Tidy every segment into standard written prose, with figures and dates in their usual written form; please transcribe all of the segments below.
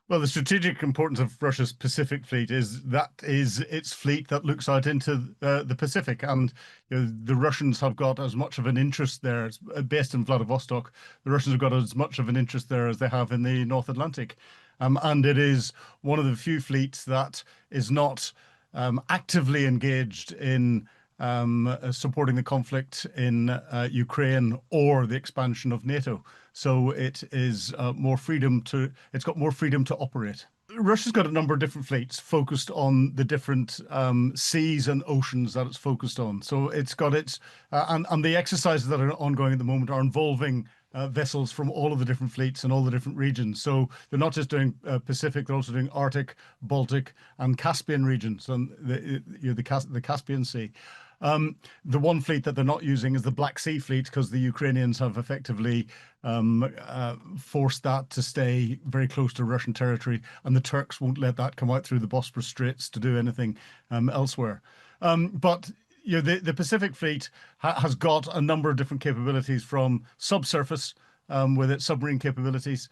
Well, the strategic importance of Russia's Pacific Fleet is that is its fleet that looks out into the Pacific, and the Russians have got as much of an interest there. It's based in Vladivostok. The Russians have got as much of an interest there as they have in the North Atlantic, and it is one of the few fleets that is not actively engaged in supporting the conflict in Ukraine or the expansion of NATO. So it's got more freedom to operate. Russia's got a number of different fleets focused on the different seas and oceans that it's focused on. So it's got and the exercises that are ongoing at the moment are involving vessels from all of the different fleets and all the different regions. So they're not just doing Pacific; they're also doing Arctic, Baltic, and Caspian regions, and the Caspian Sea. The one fleet that they're not using is the Black Sea fleet because the Ukrainians have effectively forced that to stay very close to Russian territory, and the Turks won't let that come out through the Bosporus Straits to do anything elsewhere. But the Pacific Fleet has got a number of different capabilities from subsurface with its submarine capabilities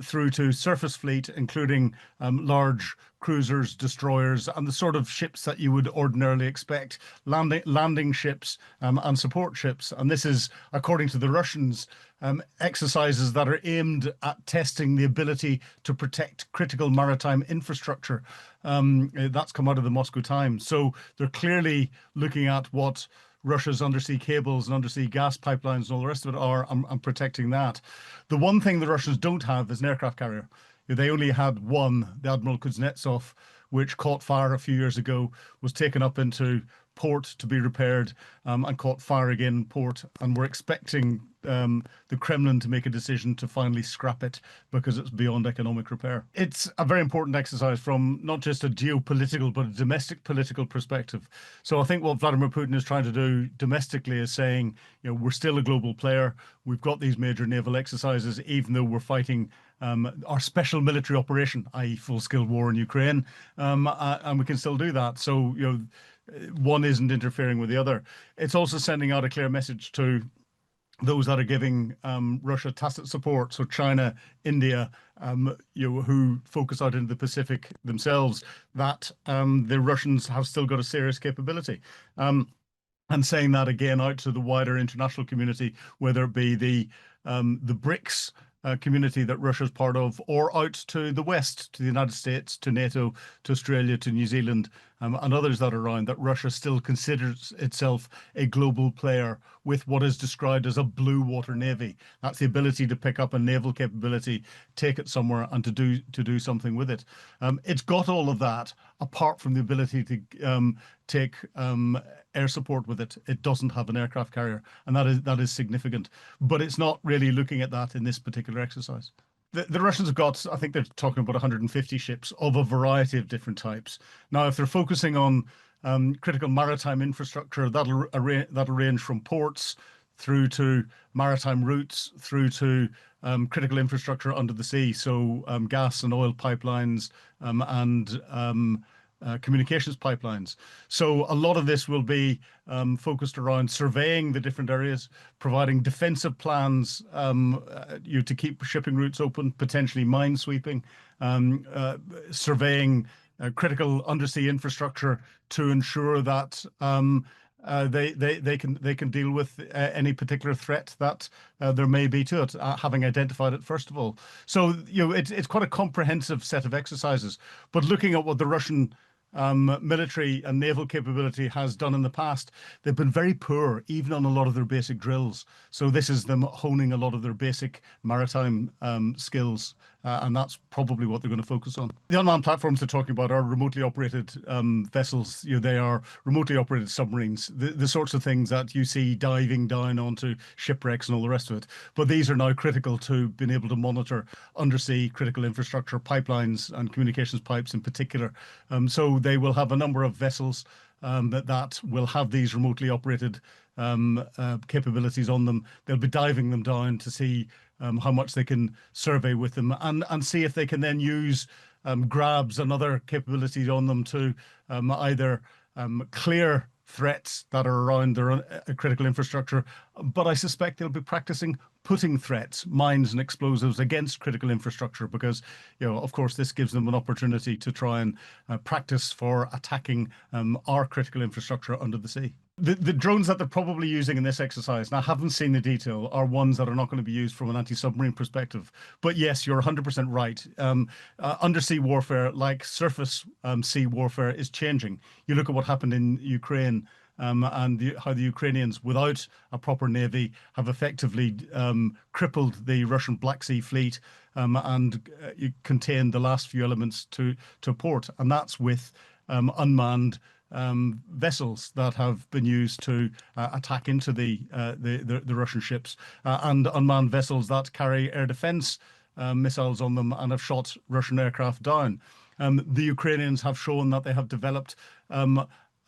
through to surface fleet, including large cruisers, destroyers, and the sort of ships that you would ordinarily expect, landing ships and support ships. And this is, according to the Russians, exercises that are aimed at testing the ability to protect critical maritime infrastructure. That's come out of the Moscow Times. So they're clearly looking at what Russia's undersea cables and undersea gas pipelines and all the rest of it are, and protecting that. The one thing the Russians don't have is an aircraft carrier. They only had one, the Admiral Kuznetsov, which caught fire a few years ago, was taken up into port to be repaired, and caught fire again in port. And we're expecting the Kremlin to make a decision to finally scrap it because it's beyond economic repair. It's a very important exercise from not just a geopolitical, but a domestic political perspective. So I think what Vladimir Putin is trying to do domestically is saying, we're still a global player. We've got these major naval exercises, even though we're fighting our special military operation, i.e. full-scale war in Ukraine, and we can still do that. So, one isn't interfering with the other. It's also sending out a clear message to those that are giving Russia tacit support, so China, India, who focus out into the Pacific themselves, that the Russians have still got a serious capability. And saying that again out to the wider international community, whether it be the BRICS community that Russia's part of, or out to the West, to the United States, to NATO, to Australia, to New Zealand, and others that are around, that Russia still considers itself a global player with what is described as a blue water navy. That's the ability to pick up a naval capability, take it somewhere, and to do something with it. It's got all of that, apart from the ability to take air support with it. It doesn't have an aircraft carrier, and that is significant. But it's not really looking at that in this particular exercise. The Russians have got, I think they're talking about 150 ships of a variety of different types. Now, if they're focusing on critical maritime infrastructure, that'll range from ports through to maritime routes, through to critical infrastructure under the sea, so gas and oil pipelines and communications pipelines. So a lot of this will be focused around surveying the different areas, providing defensive plans to keep shipping routes open, potentially mine sweeping, surveying critical undersea infrastructure to ensure that they can deal with any particular threat that there may be to it, having identified it first of all. So it's quite a comprehensive set of exercises. But looking at what the Russian military and naval capability has done in the past, they've been very poor, even on a lot of their basic drills. So this is them honing a lot of their basic maritime skills, and that's probably what they're going to focus on. The unmanned platforms they're talking about are remotely operated vessels. They are remotely operated submarines, the sorts of things that you see diving down onto shipwrecks and all the rest of it. But these are now critical to being able to monitor undersea critical infrastructure, pipelines and communications pipes in particular. So they will have a number of vessels that will have these remotely operated capabilities on them. They'll be diving them down to see how much they can survey with them, and see if they can then use grabs and other capabilities on them to either clear threats that are around their critical infrastructure, but I suspect they'll be practicing putting threats, mines and explosives against critical infrastructure because, of course, this gives them an opportunity to try and practice for attacking our critical infrastructure under the sea. The drones that they're probably using in this exercise, and I haven't seen the detail, are ones that are not going to be used from an anti-submarine perspective. But yes, you're 100% right. Undersea warfare, like surface sea warfare, is changing. You look at what happened in Ukraine and how the Ukrainians, without a proper navy, have effectively crippled the Russian Black Sea fleet and contained the last few elements to port. And that's with unmanned vessels that have been used to attack into the Russian ships and unmanned vessels that carry air defense missiles on them and have shot Russian aircraft down. The Ukrainians have shown that they have developed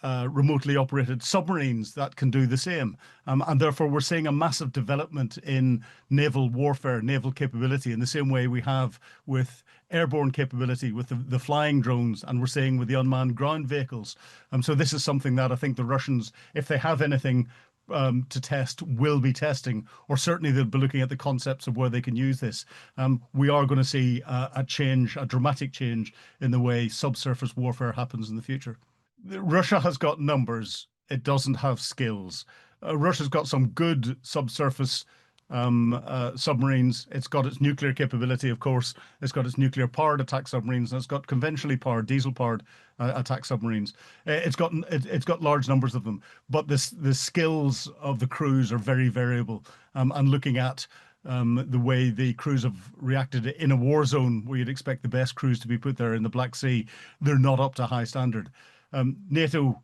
remotely operated submarines that can do the same. And therefore, we're seeing a massive development in naval warfare, naval capability, in the same way we have with airborne capability, with the flying drones, and we're seeing with the unmanned ground vehicles. So this is something that I think the Russians, if they have anything to test, will be testing, or certainly they'll be looking at the concepts of where they can use this. We are going to see a change, a dramatic change in the way subsurface warfare happens in the future. Russia has got numbers. It doesn't have skills. Russia's got some good subsurface submarines. It's got its nuclear capability, of course. It's got its nuclear-powered attack submarines, and it's got conventionally powered, diesel-powered attack submarines. It's got large numbers of them, but the skills of the crews are very variable. And looking at the way the crews have reacted in a war zone where you'd expect the best crews to be put there in the Black Sea, they're not up to high standard. NATO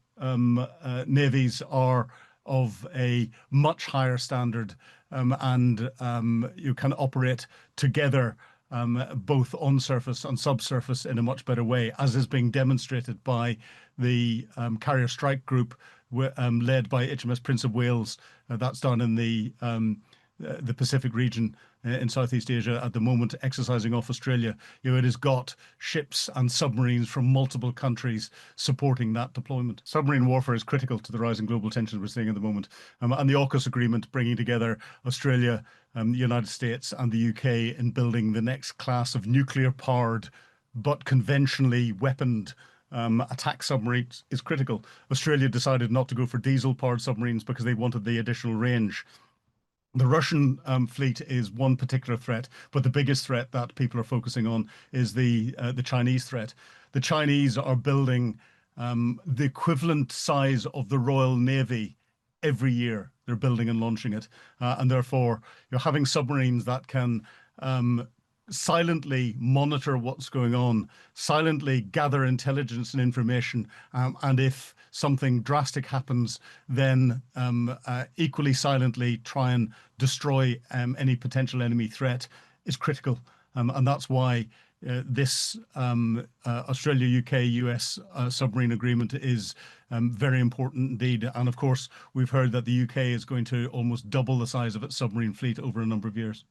navies are of a much higher standard, and you can operate together both on surface and subsurface in a much better way, as is being demonstrated by the carrier strike group led by HMS Prince of Wales. That's down in the Pacific region in Southeast Asia at the moment, exercising off Australia. It has got ships and submarines from multiple countries supporting that deployment. Submarine warfare is critical to the rising global tensions we're seeing at the moment. And the AUKUS agreement, bringing together Australia, the United States and the UK in building the next class of nuclear-powered but conventionally weaponed attack submarines, is critical. Australia decided not to go for diesel-powered submarines because they wanted the additional range. The Russian fleet is one particular threat, but the biggest threat that people are focusing on is the Chinese threat. The Chinese are building the equivalent size of the Royal Navy every year. They're building and launching it, and therefore you're having submarines that can silently monitor what's going on, silently gather intelligence and information, and if something drastic happens, then equally silently try and destroy any potential enemy threat is critical. And that's why this Australia, UK, US submarine agreement is very important indeed. And of course, we've heard that the UK is going to almost double the size of its submarine fleet over a number of years.